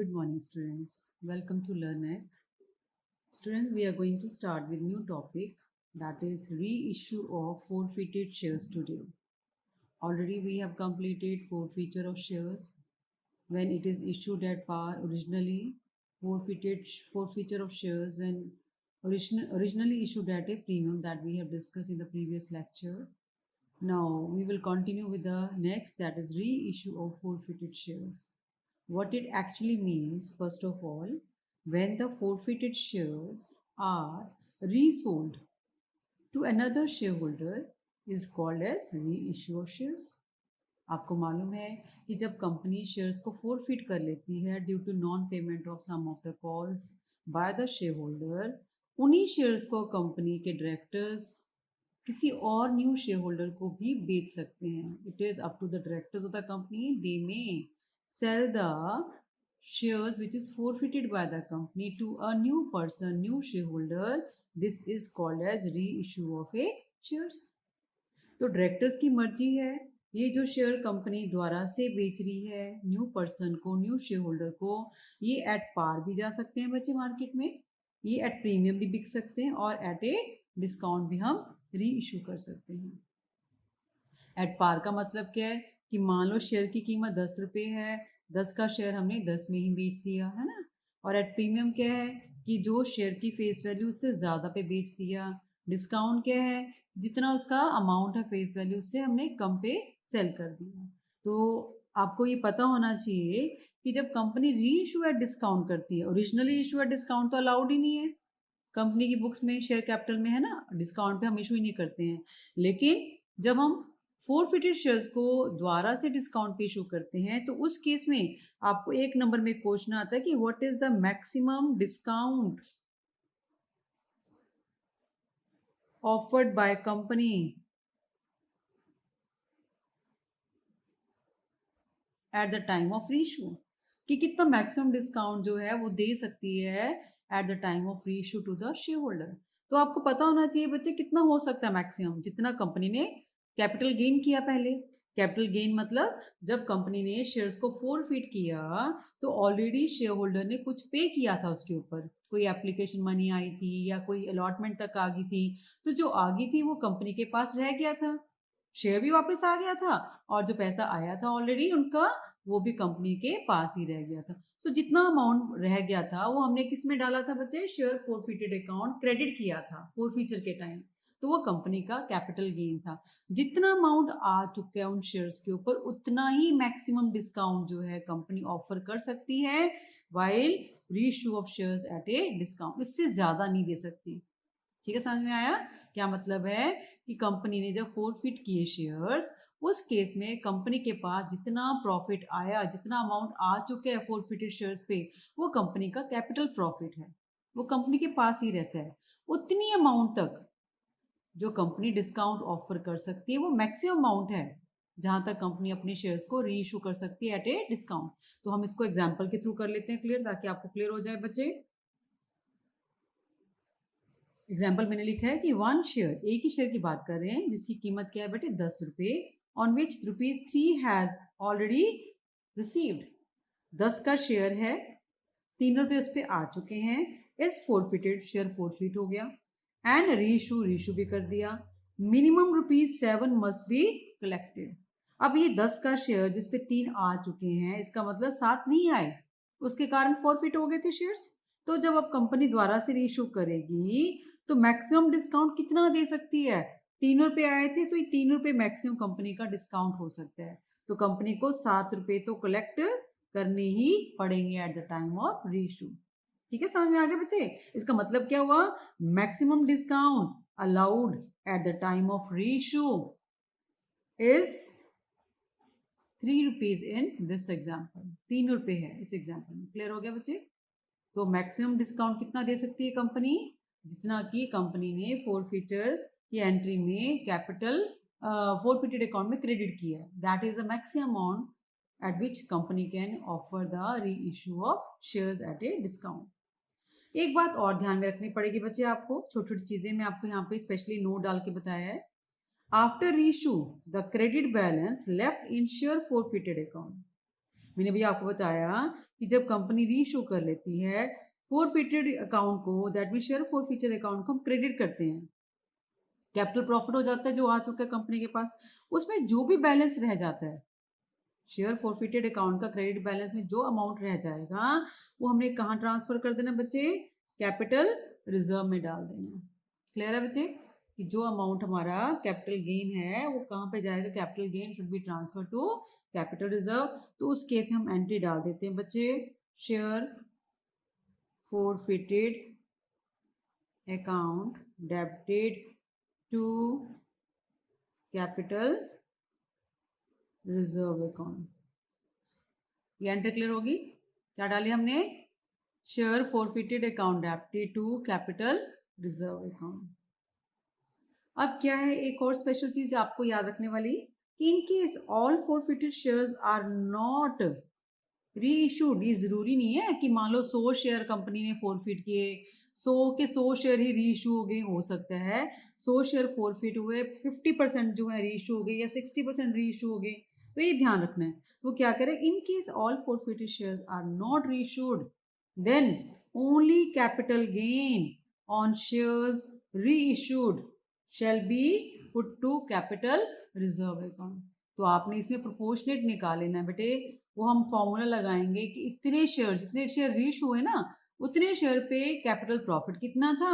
Good morning, students. Welcome to LearnX. Students, we are going to start with new topic, that is reissue of forfeited shares today. Already we have completed forfeiture of shares when it is issued at par originally, forfeiture of shares when originally issued at a premium that we have discussed in the previous lecture. Now we will continue with the next, that is reissue of forfeited shares. What it actually means, first of all, when the forfeited shares are resold to another shareholder is called as reissue of shares. आपको मालूम है कि जब company shares को forfeit कर लेती है due to non payment of some of the calls by the share holder, उन्हीं शेयर्स को कंपनी के डायरेक्टर्स किसी और न्यू शेयर होल्डर को भी बेच सकते हैं. It is up to the directors of the company. They may sell the shares which is forfeited by the company to a new person, new shareholder. This is called as reissue of a shares. तो directors की मर्जी है, ये जो share company द्वारा से बेच रही है न्यू पर्सन को, न्यू शेयर होल्डर को, ये एट पार भी जा सकते हैं बच्चे मार्केट में, ये एट प्रीमियम भी बिक सकते हैं और एट ए डिस्काउंट भी हम री इशू कर सकते हैं. एट पार का मतलब क्या है कि मान लो शेयर की कीमत 10 रुपये है, 10 का शेयर हमने 10 में ही बेच दिया है ना. और एट प्रीमियम क्या है कि जो शेयर की फेस वैल्यू उससे ज़्यादा पे बेच दिया. डिस्काउंट क्या है, जितना उसका अमाउंट है फेस वैल्यू उससे हमने कम पे सेल कर दिया. तो आपको ये पता होना चाहिए कि जब कंपनी री इशू एट डिस्काउंट करती है, ओरिजिनली इशू एट डिस्काउंट तो अलाउड ही नहीं है कंपनी की बुक्स में, शेयर कैपिटल में है ना, डिस्काउंट पे हम इशू ही नहीं करते हैं. लेकिन जब हम फोरफिटेड शेयर्स को द्वारा से डिस्काउंट पे इशू करते हैं तो उस केस में आपको एक नंबर में क्वेश्चन आता है कि what is the maximum discount offered by company at the time of reissue, कि कितना मैक्सिमम डिस्काउंट जो है वो दे सकती है at the time of reissue to the share holder. तो आपको पता होना चाहिए बच्चे कितना हो सकता है मैक्सिमम, जितना कंपनी ने कैपिटल गेन किया. पहले कैपिटल गेन मतलब जब कंपनी ने शेयर्स को फोरफिट किया तो ऑलरेडी शेयर होल्डर ने कुछ पे किया था उसके ऊपर, कोई एप्लीकेशन मनी आई थी या कोई अलॉटमेंट तक आ गई थी, तो जो आ गई थी वो कंपनी के पास रह गया था, शेयर भी वापस आ गया था और जो पैसा आया था ऑलरेडी उनका वो भी कंपनी के पास ही रह गया था. सो जितना अमाउंट रह गया था वो हमने किस में डाला था बच्चे, शेयर फोरफिटेड अकाउंट क्रेडिट किया था फोरफीचर के टाइम, तो वो कंपनी का कैपिटल गेन था. जितना अमाउंट आ चुका है उन शेयर्स के ऊपर उतना ही मैक्सिमम डिस्काउंट जो है कंपनी ऑफर कर सकती है while reissue of shares at a discount, इससे ज्यादा नहीं दे सकती. ठीक है, समझ में आया क्या मतलब है कि कंपनी ने जब फोरफिट किए शेयर्स, उस केस में कंपनी के पास जितना प्रॉफिट आया, जितना अमाउंट आ चुके हैं फोरफिटेड शेयर्स पे, वो कंपनी का कैपिटल प्रॉफिट है, वो कंपनी के पास ही रहता है. उतनी अमाउंट तक जो कंपनी डिस्काउंट ऑफर कर सकती है वो मैक्सिमम अमाउंट है जहां तक कंपनी अपने शेयर्स को री इशू कर सकती है एट ए डिस्काउंट. तो हम इसको एग्जाम्पल के थ्रू कर लेते हैं क्लियर, ताकि आपको क्लियर हो जाए बच्चे. एग्जाम्पल मैंने लिखा है कि वन शेयर, एक ही शेयर की बात कर रहे हैं जिसकी कीमत क्या है बेटे 10 रुपए, on which ₹3 has already received. 10 का शेयर है, 3 रुपए उस पर आ चुके हैं, इज फोरफिटेड, शेयर फोरफिट हो गया एंड रीइशू भी कर दिया. Minimum ₹7 must be collected. अब ये 10 का शेयर जिसपे 3 आ चुके हैं, इसका मतलब 7 नहीं आए, उसके कारण फॉरफिट हो गए थे शेयर्स. तो जब अब कंपनी द्वारा से रीइशू करेगी तो मैक्सिमम डिस्काउंट कितना दे सकती है, 3 रुपए आए थे तो ये 3 रुपए मैक्सिमम कंपनी का डिस्काउंट हो सकता है. तो कंपनी को 7 रुपए तो कलेक्ट करने ही पड़ेंगे eight the time of reissue. ठीक है, समझ में आ गया बच्चे. इसका मतलब क्या हुआ, maximum discount allowed at the time of reissue is ₹3 in this example. 3 रुपए है इस एग्जाम्पल में. क्लियर हो गया बच्चे. तो मैक्सिमम डिस्काउंट कितना दे सकती है कंपनी, जितना कि कंपनी ने फोरफिचर की एंट्री में कैपिटल फोरफिटेड अकाउंट में क्रेडिट किया है. That is the maximum amount at which company can offer the reissue of shares at a discount. एक बात और ध्यान में रखनी पड़ेगी बच्चे आपको, छोटी छोटी चीजें मैं आपको यहाँ पे स्पेशली नोट डाल के बताया है. After reissue the credit balance left in share forfeited account, मैंने भी आपको बताया कि जब कंपनी रीइश्यू कर लेती है फोरफिटेड अकाउंट को, that mean share forfeited account को हम क्रेडिट करते हैं। कैपिटल प्रॉफिट हो जाता है जो आ चुका है कंपनी के पास, उसमें जो भी बैलेंस रह जाता है शेयर फोरफिटेड अकाउंट का क्रेडिट बैलेंस में जो अमाउंट रह जाएगा वो हमने कहाँ ट्रांसफर कर देना बच्चे, कैपिटल रिजर्व में डाल देना। क्लियर है बच्चे कि जो अमाउंट हमारा कैपिटल गेन है वो कहाँ पे जाएगा, capital gain should be transfer to capital reserve. तो उस केस में हम एंट्री डाल देते हैं बच्चे, share forfeited account debited to capital reserve account. ये एंट्री क्लियर होगी। क्या डाली हमने, share forfeited account debited to capital reserve account. अब क्या है एक और स्पेशल चीज आपको याद रखने वाली कि in case all forfeited shares are not reissued, ये जरूरी नहीं है कि मान लो 100 शेयर कंपनी ने फोरफिट किए, 100 के 100 शेयर ही री इशू हो गए, हो सकता है 100 शेयर फोरफिट हुए 50% जो है री इशू हो गए या 60% री इशू हो गए। तो ये ध्यान रखना है। तो क्या करें, in case all forfeited shares are not reissued then only capital gain on shares reissued shall be put to capital reserve account। तो आपने इसमें प्रोपोर्शनेट निकाल लेना है बेटे। वो हम फॉर्मूला लगाएंगे कि इतने शेयर, जितने शेयर रीश हुए ना उतने शेयर पे कैपिटल प्रॉफिट कितना था,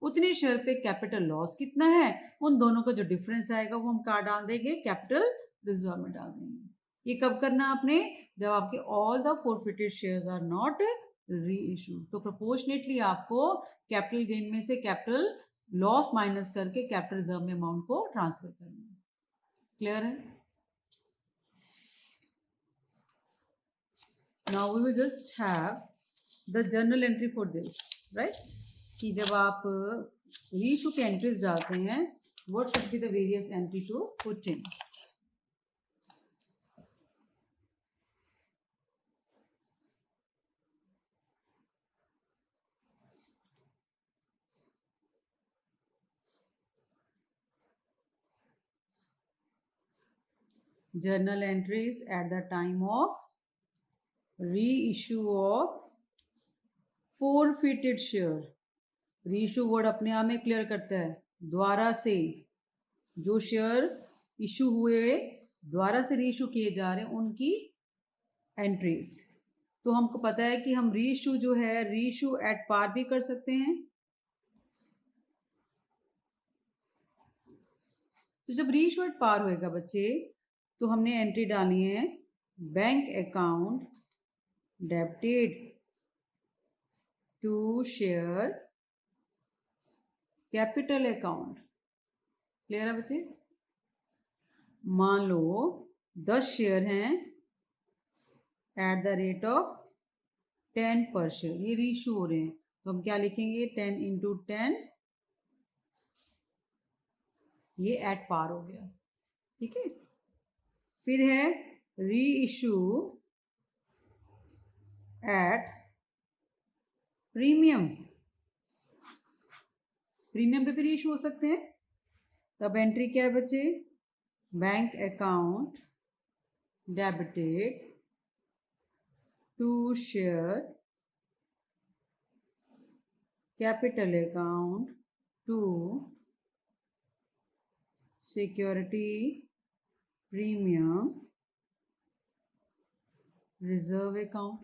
उतने शेयर पे कैपिटल लॉस कितना है, उन दोनों का जो डिफरेंस आएगा वो हम कहाँ डाल देंगे, कैपिटल रिजर्व में डाल देंगे। ये कब करना आपने, जब आपके all the forfeited shares are not reissue. तो प्रोपोर्शनेटली आपको कैपिटल गेन में से कैपिटल लॉस माइनस करके कैपिटल रिजर्व में अमाउंट को ट्रांसफर करना है। क्लियर है। Now we will just have the journal entry for this, right, कि जब आप रीइशू के एंट्रीज डालते हैं what should be the various entry to put in. journal entries at the time of reissue of forfeited share। Reissue word अपने आप में clear करता है, द्वारा से जो शेयर इशू हुए द्वारा से रीइशू किए जा रहे हैं उनकी एंट्रीज। तो हमको पता है कि हम रीइशू जो है रीइशू एट पार भी कर सकते हैं। तो जब रीइशू एट पार होएगा बच्चे तो हमने एंट्री डाली है bank account debited to share capital account. Clear है बच्चे। मान लो 10 शेयर हैं at the rate of 10 per share, ये रीइशू हो रहे हैं तो हम क्या लिखेंगे 10 इंटू 10, ये एट पार हो गया। ठीक है। फिर है री इशू एट प्रीमियम, प्रीमियम पे भी री इशू हो सकते हैं। तब एंट्री क्या है बच्चे, bank account debited to share capital account to security premium reserve account.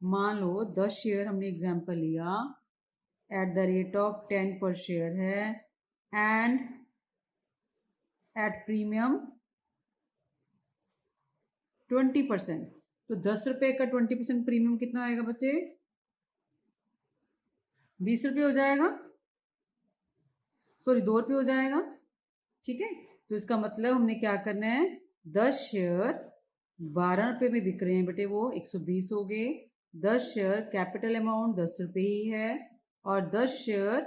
मान लो 10 शेयर हमने एग्जांपल लिया at the rate of 10 per share है एंड एट प्रीमियम 20%। तो 10 रुपए का 20% प्रीमियम कितना आएगा बच्चे, 20 रुपये हो जाएगा, सॉरी 2 रुपये हो जाएगा। ठीक है। तो इसका मतलब हमने क्या करना है, 10 शेयर 12 रुपए में बिक रहे हैं बेटे, वो 120 हो गए। 10 शेयर कैपिटल अमाउंट 10 रुपए ही है और 10 शेयर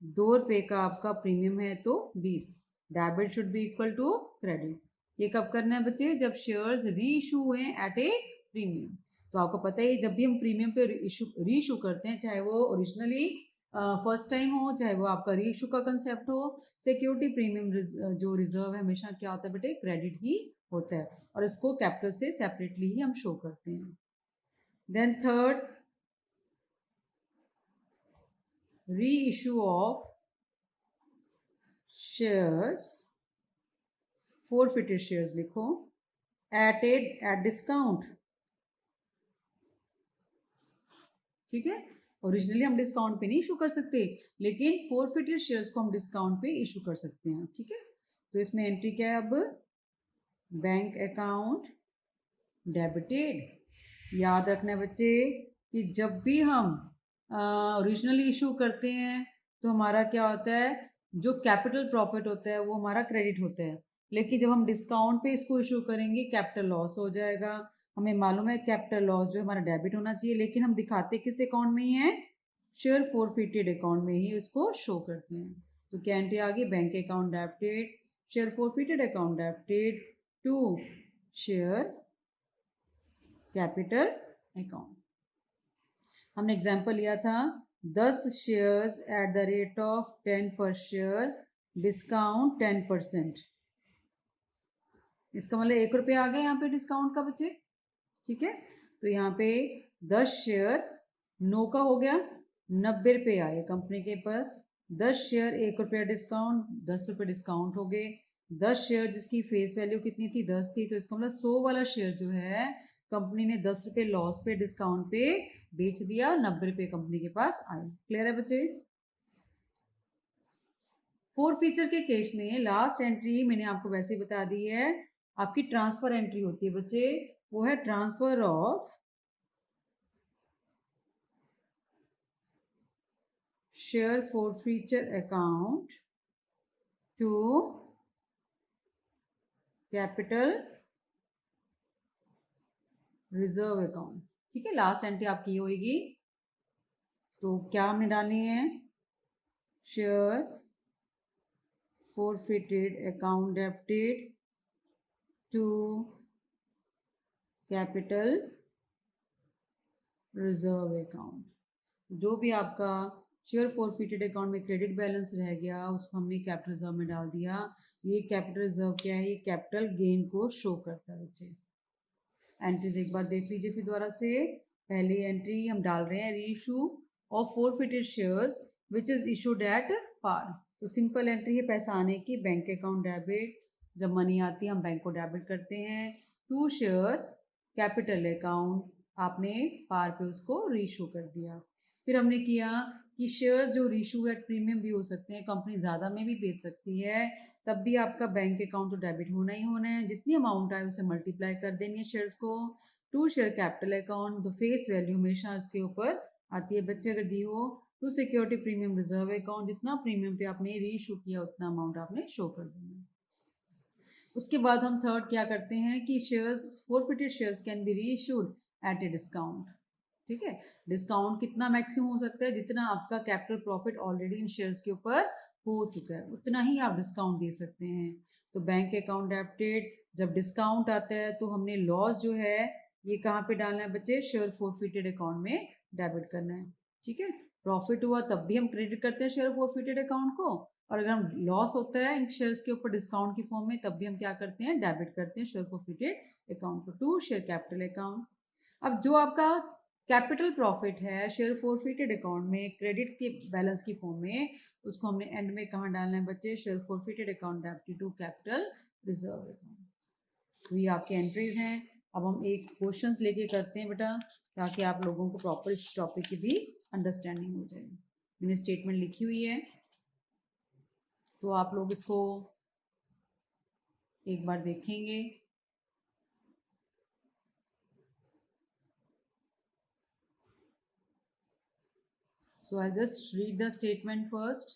2 रुपए का आपका प्रीमियम है तो 20। Debit should be equal to credit. ये कब करना है बच्चे, जब शेयर्स री इशू हुए एट ए प्रीमियम। तो आपको पता है जब भी हम प्रीमियम पे री इशू करते हैं, चाहे वो ओरिजिनली फर्स्ट टाइम हो, चाहे वो आपका री इशू का कंसेप्ट हो, सिक्योरिटी प्रीमियम जो रिजर्व है हमेशा क्या होता है बेटे, क्रेडिट ही होता है, और इसको कैपिटल से सेपरेटली ही हम शो करते हैं. देन थर्ड, री issue of shares, forfeited shares लिखो, एट डिस्काउंट. ठीक है, ओरिजिनली हम डिस्काउंट पे नहीं इशू कर सकते, लेकिन फोरफिटेड शेयर्स को हम डिस्काउंट पे इशू कर सकते हैं. ठीक है, तो इसमें एंट्री क्या है, अब बैंक अकाउंट डेबिटेड. याद रखना बच्चे कि जब भी हम ओरिजिनली इशू करते हैं तो हमारा क्या होता है, जो कैपिटल प्रॉफिट होता है वो हमारा क्रेडिट होता है, लेकिन जब हम डिस्काउंट पे इसको इशू करेंगे कैपिटल लॉस हो जाएगा. हमें मालूम है कैपिटल लॉस जो हमारा डेबिट होना चाहिए, लेकिन हम दिखाते किस अकाउंट में ही है, शेयर फोरफिटेड अकाउंट में ही उसको शो करते हैं. तो क्या एंट्री आ गई, bank account debited, share forfeited account debited to share capital account. हमने एग्जांपल लिया था 10 shares at the rate of 10 per share, discount 10%. इसका मतलब 1 रुपया आ गया यहाँ पे डिस्काउंट का बच्चे. ठीक है, तो यहाँ पे 10 शेयर 9 का हो गया, 90 रुपये आए कंपनी के पास. 10 शेयर 1 रुपया डिस्काउंट, 10 रुपये डिस्काउंट हो गए. 10 शेयर जिसकी फेस वैल्यू कितनी थी, 10 थी, तो इसका मतलब 100 वाला शेयर जो है कंपनी ने 10 रुपये लॉस पे डिस्काउंट पे बेच दिया, 90 रुपये कंपनी के पास आए. क्लियर है बच्चे. फोर फीचर के केस में लास्ट एंट्री मैंने आपको वैसे ही बता दी है, आपकी ट्रांसफर एंट्री होती है बच्चे, वो है transfer of share forfeiture account to capital reserve account. ठीक है, लास्ट एंट्री आपकी होगी, तो क्या हमने डालनी है, share forfeited account debited to capital reserve account. जो भी आपका शेयर फोरफिटेड अकाउंट में क्रेडिट बैलेंस रह गया उसको हमने कैपिटल रिजर्व में डाल दिया. ये कैपिटल रिजर्व क्या है, ये कैपिटल गेन को शो करता है बच्चे. एंट्रीज एक बार देख लीजिए फिर दोबारा से. पहली एंट्री हम डाल रहे हैं, reissue of forfeited shares which is issued at par. तो सिंपल एंट्री है पैसा आने की, बैंक अकाउंट डेबिट, जब मनी आती है हम बैंक को डेबिट करते हैं, टू शेयर कैपिटल अकाउंट, आपने पार पे उसको रीइशू कर दिया. फिर हमने किया कि शेयर्स जो रीइशू एट प्रीमियम भी हो सकते हैं, कंपनी ज़्यादा में भी बेच सकती है, तब भी आपका बैंक अकाउंट तो डेबिट होना ही होना है. जितनी अमाउंट आए उसे मल्टीप्लाई कर देनी है शेयर्स को. टू शेयर कैपिटल अकाउंट, तो फेस वैल्यू हमेशा इसके ऊपर आती है बच्चे अगर दी हो. To security premium reserve account, जितना प्रीमियम पे आपने रीइशू किया उतना अमाउंट आपने शो कर देना है. उसके बाद हम थर्ड क्या करते हैं कि shares forfeited shares can be reissued at a discount. ठीक है, डिस्काउंट कितना मैक्सिमम हो सकता है, जितना आपका capital profit already in shares के ऊपर हो चुका है उतना ही आप डिस्काउंट दे सकते हैं. तो बैंक अकाउंट डेबिटेड, जब डिस्काउंट आता है तो हमने लॉस जो है ये कहाँ पे डालना है बच्चे, शेयर फोरफिटेड अकाउंट में डेबिट करना है. ठीक है, प्रॉफिट हुआ तब भी हम क्रेडिट करते हैं शेयर फोरफिटेड अकाउंट को, और अगर हम लॉस होता है इन शेयर्स के ऊपर डिस्काउंट की फॉर्म में, तब भी हम क्या करते हैं, डेबिट करते हैं शेयर फोरफिटेड अकाउंट को टू शेयर कैपिटल अकाउंट. अब जो आपका कैपिटल प्रॉफिट है शेयर फोरफिटेड अकाउंट में क्रेडिट के बैलेंस की फॉर्म में, उसको हमने एंड में कहाँ डालना है बच्चे, share forfeited account debited to capital reserve account. तो ये आपके एंट्रीज हैं. अब हम एक क्वेश्चंस लेके करते हैं बेटा, ताकि आप लोगों को प्रॉपर इस टॉपिक की भी अंडरस्टैंडिंग हो जाए. मैंने स्टेटमेंट लिखी हुई है, तो आप लोग इसको एक बार देखेंगे. So I'll just read the statement first.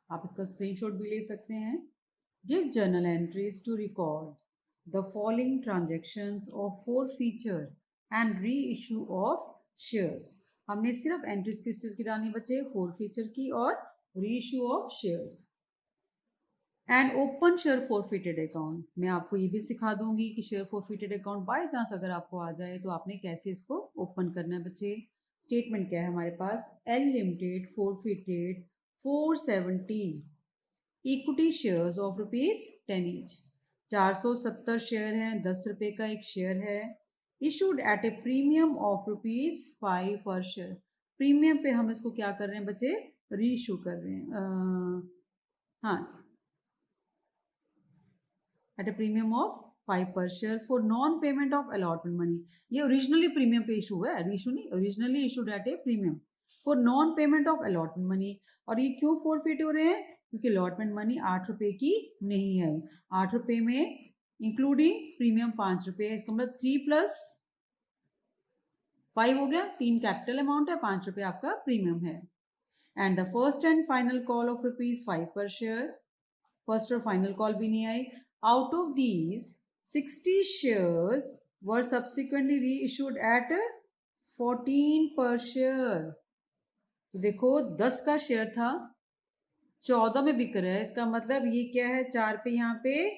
आप इसका स्क्रीनशॉट भी ले सकते हैं. Give journal entries to record the following transactions of forfeiture and reissue of shares. हमने सिर्फ एंट्रीज किस चीज की डालनी बचे, फोरफीचर की और reissue of shares. And open share forfeited account. मैं आपको ये भी सिखा दूंगी कि share forfeited account by chance अगर आपको आ जाए तो आपने कैसे इसको ओपन करना है बच्चे। स्टेटमेंट क्या है हमारे पास, L limited forfeited 470 equity shares of ₹10 each. 470 share हैं, 10 रुपए का एक शेयर है। Issued at a premium of ₹5 per share. Premium पे हम इसको क्या कर रहे हैं बच्चे, री इशू कर रहे हैं। हाँ, at a premium of 5 per share for non payment of allotment money। ये ओरिजिनली प्रीमियम पे इशू है, इशू नहीं, originally issued at a premium for non payment of allotment money. और ये क्यों फॉरफिट हो रहे हैं, क्योंकि अलॉटमेंट मनी 8 रुपए की नहीं है। 8 रुपए में इंक्लूडिंग प्रीमियम 5 रुपए है, इसका मतलब 3 प्लस 5 हो गया, 3 कैपिटल अमाउंट है, 5 रुपए आपका प्रीमियम है। And the first and final call of ₹5 per share, first और फाइनल कॉल भी नहीं आई। Out of these 60 shares were subsequently reissued at 14 per share. तो देखो 10 का शेयर था, 14 में बिक रहा है, इसका मतलब ये क्या है, 4 पे यहाँ पे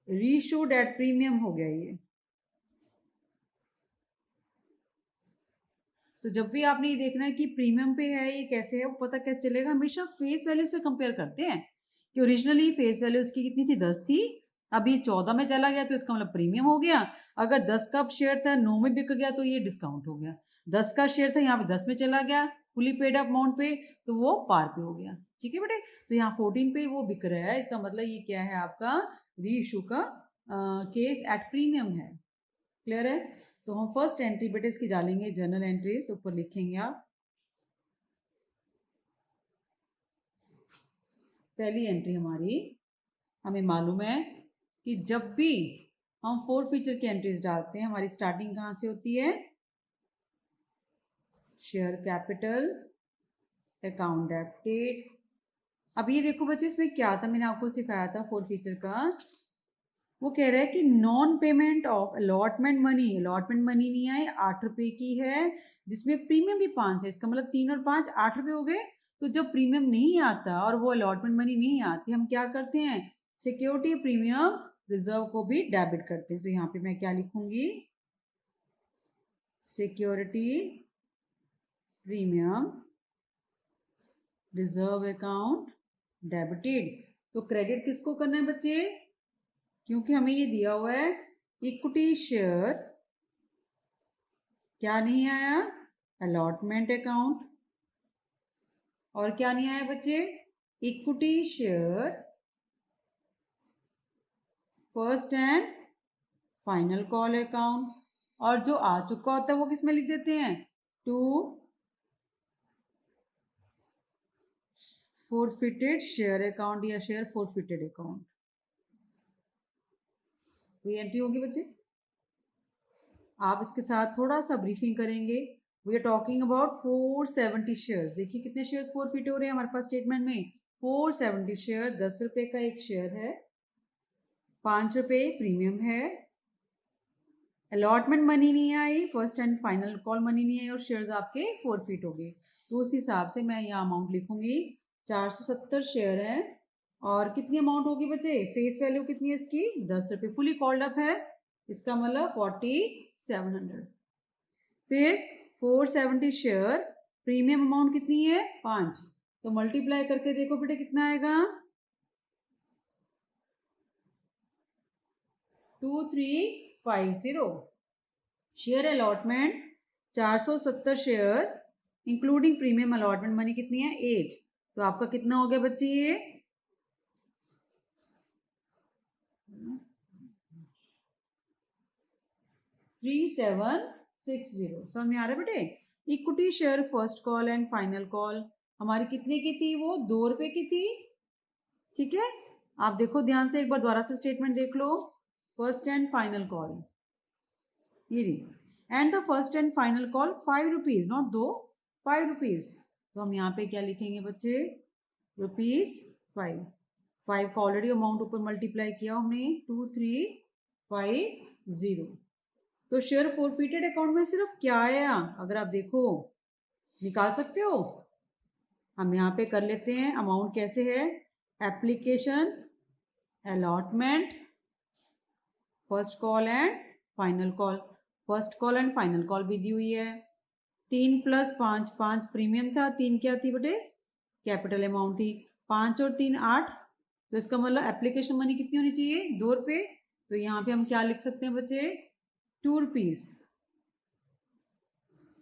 री इशूड एट प्रीमियम हो गया ये। तो जब भी आपने ये देखना है कि प्रीमियम पे है ये कैसे है, वो पता कैसे चलेगा, हमेशा फेस वैल्यू से कंपेयर करते हैं कि ओरिजिनली फेस वैल्यू इसकी कितनी थी, 10 थी, अब ये 14 में चला गया तो इसका मतलब प्रीमियम हो गया। अगर 10 का शेयर था 9 में बिक गया तो ये डिस्काउंट हो गया। 10 का शेयर था यहाँ पे 10 में चला गया फुली पेड अप अमाउंट पे, तो वो पार पे हो गया। ठीक है बेटे, तो यहाँ 14 पे वो बिक रहा है, इसका मतलब ये क्या है आपका री इशू का केस एट प्रीमियम है। क्लियर है। तो हम फर्स्ट एंट्री बेटे इसकी डालेंगे, जर्नल एंट्रीज ऊपर लिखेंगे आप। पहली एंट्री हमारी, हमें मालूम है कि जब भी हम फोर फीचर की एंट्रीज डालते हैं हमारी स्टार्टिंग कहाँ से होती है, शेयर कैपिटल, अकाउंट डेबिटेड। अब ये देखो बच्चे इसमें क्या था, मैंने आपको सिखाया था फोर फीचर का, वो कह रहा है कि non payment of allotment money, allotment money नहीं आए, 8 रुपए की है, जिसमें प्रीमियम भी 5 है, इसका मतलब 3 और 5 8 रुपए हो गए। तो जब प्रीमियम नहीं आता और वो अलॉटमेंट मनी नहीं आती, हम क्या करते हैं, सिक्योरिटी प्रीमियम रिजर्व को भी डेबिट करते हैं। तो यहाँ पे मैं क्या लिखूंगी, security premium reserve account debited. तो क्रेडिट किसको करना है बच्चे, क्योंकि हमें ये दिया हुआ है इक्विटी शेयर, क्या नहीं आया, अलॉटमेंट अकाउंट, और क्या नहीं आया बच्चे, equity share first and final call account. और जो आ चुका होता है वो किस में लिख देते हैं, टू फॉरफिटेड शेयर अकाउंट या शेयर फॉरफिटेड अकाउंट। तो ये एंट्री होगी बच्चे। आप इसके साथ थोड़ा सा ब्रीफिंग करेंगे। We are talking about 470 shares. देखिए कितने शेयर्स फॉरफिट हो रहे हैं हमारे पास स्टेटमेंट में, 470 शेयर, 10 रुपए का एक शेयर है, 5 रुपए प्रीमियम है, अलॉटमेंट मनी नहीं आई, first and final call money नहीं आई, और शेयर्स आपके फॉरफिट हो गए। तो उस हिसाब से मैं यहाँ अमाउंट लिखूंगी, 470 शेयर है, और कितनी अमाउंट होगी बच्चे, फेस वैल्यू कितनी है इसकी, 10 रुपए, फुली कॉल्ड अप है, इसका मतलब 4700। फिर 470 शेयर, प्रीमियम अमाउंट कितनी है, 5, तो मल्टीप्लाई करके देखो बेटे कितना आएगा, 2350। Share allotment 470 share, including premium allotment money कितनी है, 8। तो आपका कितना हो गया बच्चे ये, 3760। समझ में आ रहा है बेटे। Equity share first call and final call हमारी कितने की थी, वो 2 रुपए की थी। ठीक है, आप देखो ध्यान से, एक बार दोबारा से स्टेटमेंट देख लो, फर्स्ट एंड फाइनल कॉल, ये रही, and the first and final call 5 rupees, not 2, 5 rupees. तो हम यहाँ पे क्या लिखेंगे बच्चे, ₹5। 5 का ऑलरेडी अमाउंट ऊपर मल्टीप्लाई किया हमने, 2350। तो शेयर फॉरफिटेड अकाउंट में सिर्फ क्या आया, अगर आप देखो निकाल सकते हो, हम यहाँ पे कर लेते हैं अमाउंट कैसे है, application, allotment, first call and final call. First call and final call भी दी हुई है। 3 + 5, 5 प्रीमियम था, 3 क्या थी बेटे, कैपिटल अमाउंट थी। 5 और 3 8, तो इसका मतलब एप्लीकेशन मनी कितनी होनी चाहिए, 2 रुपये। तो यहाँ पे हम क्या लिख सकते हैं बच्चे, 2 रुपीज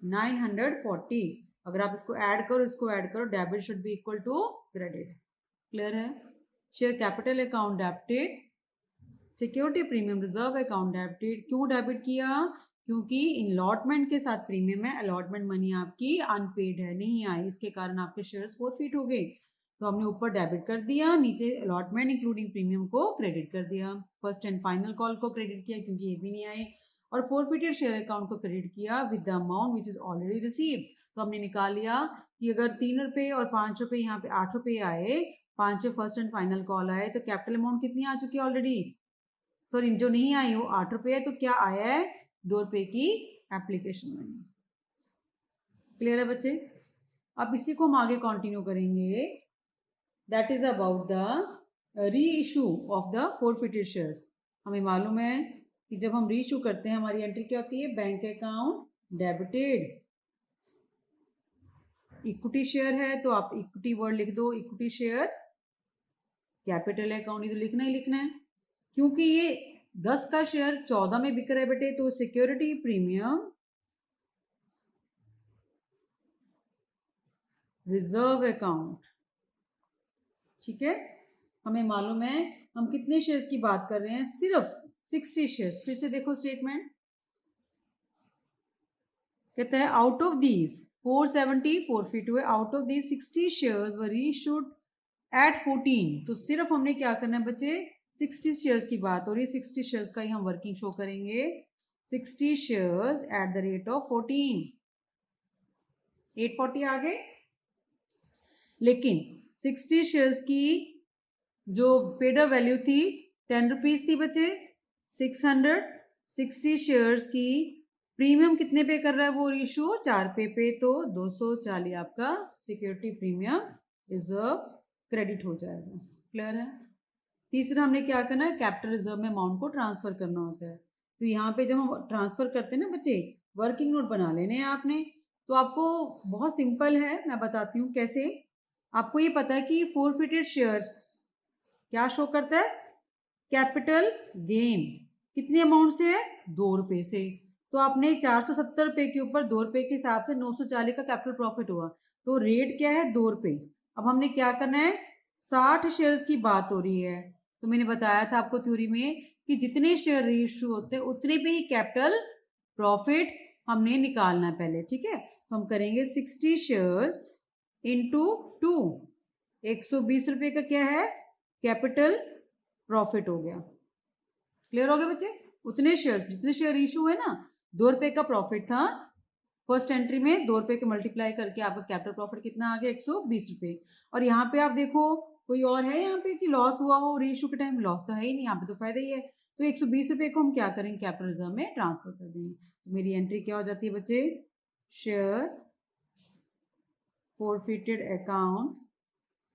940। अगर आप इसको ऐड करो, इसको ऐड करो, debit should be equal to credit. Clear है। Share capital account debited, security premium reserve account debited. क्यों डेबिट किया, क्योंकि अलॉटमेंट के साथ प्रीमियम है, अलॉटमेंट मनी आपकी अनपेड है, नहीं आई, इसके कारण आपके शेयर्स फॉरफिट हो गए। तो हमने ऊपर डेबिट कर दिया, नीचे अलॉटमेंट इंक्लूडिंग प्रीमियम को क्रेडिट कर दिया। फर्स्ट एंड फाइनल कॉल को क्रेडिट किया क्योंकि ये भी नहीं आए, और फॉरफिटेड शेयर अकाउंट को क्रेडिट किया with the amount which is already received. तो हमने निकाल लिया कि अगर 3 रुपये और 5 रुपये, यहाँ पे 8 रुपये आए, 5 फर्स्ट एंड फाइनल कॉल आए, तो कैपिटल अमाउंट कितनी आ चुकी है ऑलरेडी, सॉरी जो नहीं आई वो 8 रुपये है, तो क्या आया है, 2 रुपये की एप्लीकेशन मनी। क्लियर है बच्चे। अब इसी को हम आगे कंटिन्यू करेंगे, that is about the reissue of the forfeited shares. हमें मालूम है कि जब हम री इशू करते हैं हमारी एंट्री क्या होती है, bank account debited. Equity share है तो आप इक्विटी वर्ड लिख दो, इक्विटी शेयर, कैपिटल अकाउंट ये तो लिखना ही लिखना है। क्योंकि ये 10 का शेयर 14 में बिक रहा है बेटे, तो सिक्योरिटी प्रीमियम रिजर्व अकाउंट, ठीक है। हमें मालूम है हम कितने शेयर्स की बात कर रहे हैं, सिर्फ 60 शेयर्स। फिर से देखो स्टेटमेंट, कहता है आउट ऑफ दीज 470 फॉरफिट हुए, out of these 60 shares were reissued at 14। तो सिर्फ हमने क्या करना है बच्चे, 60 शेयर्स की बात हो रही है, 60 शेयर्स का ही हम वर्किंग शो करेंगे। 60 shares at the rate of 14, 840 आ गए। लेकिन 60 शेयर्स की जो पेड वैल्यू थी 10 रुपीज थी बच्चे, 660 शेयर्स की प्रीमियम कितने पे कर रहा है वो इशू, 4 पे, तो 240 आपका सिक्योरिटी प्रीमियम रिजर्व क्रेडिट हो जाएगा। क्लियर है। तीसरा हमने क्या करना है, कैपिटल रिजर्व में अमाउंट को ट्रांसफर करना होता है। तो यहाँ पे जब हम ट्रांसफर करते हैं ना बच्चे, वर्किंग नोट बना लेने हैं आपने। तो आपको बहुत सिंपल है, मैं बताती हूँ कैसे। आपको ये पता है कि फॉरफिटेड शेयर क्या शो करता है, कैपिटल गेन कितनी अमाउंट से है, 2 रुपए से। तो आपने 470 रुपए के ऊपर 2 रुपए के हिसाब से 940 का कैपिटल प्रॉफिट हुआ, तो रेट क्या है, 2 रुपए। अब हमने क्या करना है, 60 शेयर्स की बात हो रही है। तो मैंने बताया था आपको थ्योरी में कि जितने शेयर रीइश्यू होते हैं उतने पे ही कैपिटल प्रॉफिट हमने निकालना है पहले, ठीक है। तो हम करेंगे 60 शेयर्स इंटू 2, 120 रुपए का क्या है, कैपिटल प्रॉफिट हो गया। क्लियर हो गया बच्चे। उतने शेयर्स, जितने शेयर इशू है ना, 2 रुपए का प्रॉफिट था फर्स्ट एंट्री में, 2 रुपए के मल्टीप्लाई करके आपका कैपिटल प्रॉफिट कितना आ गया, 120 रुपए। और यहाँ पे आप देखो कोई और है यहाँ पे कि लॉस हुआ हो रीइशू के टाइम, लॉस तो है ही नहीं, यहाँ पे तो फायदा ही है। तो 120 रुपए को हम क्या करेंगे, कैपिटल रिजर्व में ट्रांसफर कर देंगे। तो मेरी एंट्री क्या हो जाती है बच्चे, share forfeited account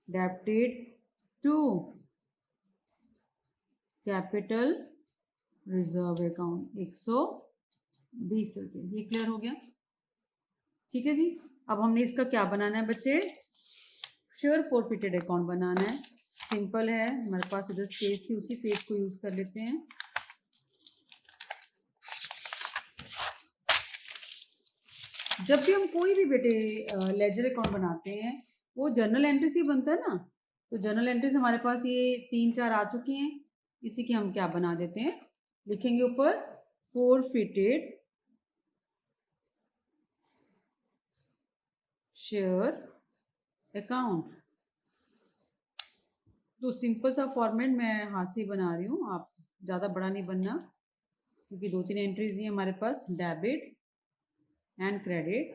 debited to capital reserve account 120 रुपए। ये क्लियर हो गया, ठीक है जी। अब हमने इसका क्या बनाना है बच्चे, शेयर फॉरफिटेड अकाउंट बनाना है। सिंपल है, हमारे पास इधर पेज थी, उसी पेज को यूज कर लेते हैं। जब भी हम कोई भी बेटे लेजर अकाउंट बनाते हैं वो जर्नल एंट्री से बनता है ना। तो जर्नल एंट्रीज हमारे पास ये 3-4 आ चुकी हैं, इसी की हम क्या बना देते हैं, लिखेंगे ऊपर फॉरफिटेड शेयर अकाउंट। तो सिंपल सा फॉर्मेट मैं हाथ से बना रही हूँ, आप ज़्यादा बड़ा नहीं बनना, क्योंकि 2-3 एंट्रीज ही हमारे पास, debit and credit.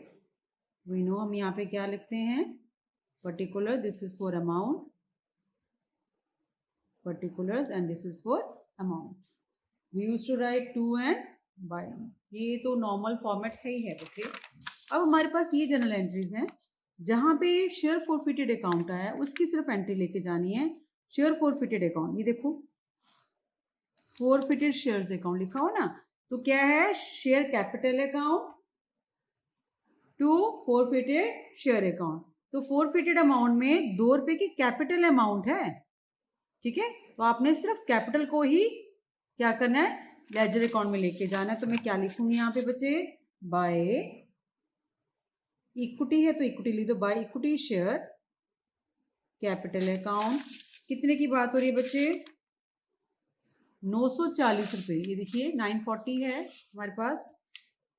We know हम यहाँ पे क्या लिखते हैं, particular, this is for amount, particulars and this is for amount. We used to write to and by, ये तो नॉर्मल फॉर्मेट है ही है बच्चे। अब हमारे पास ये जनरल एंट्रीज हैं, जहां पे शेयर फॉरफिटेड अकाउंट आया उसकी सिर्फ एंट्री लेके जानी है, शेयर फॉरफिटेड अकाउंट, ये देखो फॉरफिटेड शेयर्स अकाउंट लिखा हो ना, तो क्या है, share capital account to forfeited share account. तो फॉरफिटेड अमाउंट में 2 रुपए की कैपिटल अमाउंट है, ठीक है, तो आपने सिर्फ कैपिटल को ही क्या करना है, लेजर अकाउंट में लेके जाना है। तो मैं क्या लिखूंगी यहाँ पे बच्चे, बाय इक्विटी है तो इक्विटी लिख दो, by equity share capital account. कितने की बात हो रही है बच्चे, 940 रुपए, ये देखिए 940 है हमारे पास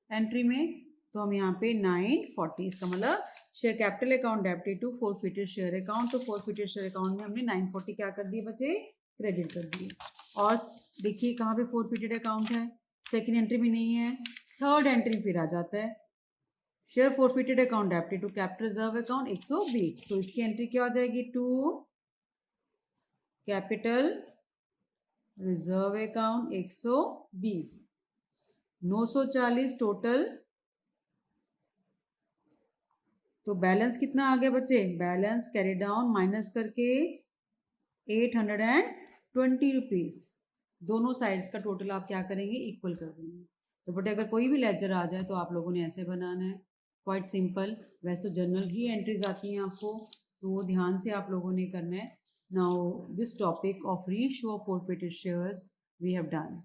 एंट्री में, तो हम यहाँ पे 940, इसका मतलब share capital account debited to forfeited share account. तो फॉरफिटेड शेयर अकाउंट में हमने 940 क्या कर दिए बच्चे, क्रेडिट कर दिए। और देखिए कहाँ पे फॉरफिटेड अकाउंट है, सेकंड एंट्री में नहीं है, थर्ड एंट्री फिर आ जाता है, share forfeited account debited to capital reserve account 120, तो इसकी एंट्री क्या हो जाएगी, to capital reserve account 120, 940 total. तो बैलेंस कितना आ गया बच्चे, बैलेंस कैरी डाउन माइनस करके 820 रुपीज। दोनों साइड्स का टोटल आप क्या करेंगे, इक्वल कर देंगे। तो बट अगर कोई भी लेजर आ जाए तो आप लोगों ने ऐसे बनाना है, क्वाइट सिंपल। वैसे तो जनरल ही एंट्रीज आती हैं आपको, तो वो ध्यान से आप लोगों ने करना है। Now this topic of reissue of forfeited shares we have done.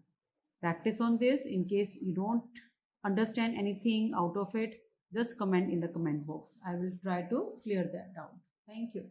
Practice on this. In case you don't understand anything out of it, just comment in the comment box. I will try to clear that down. Thank you.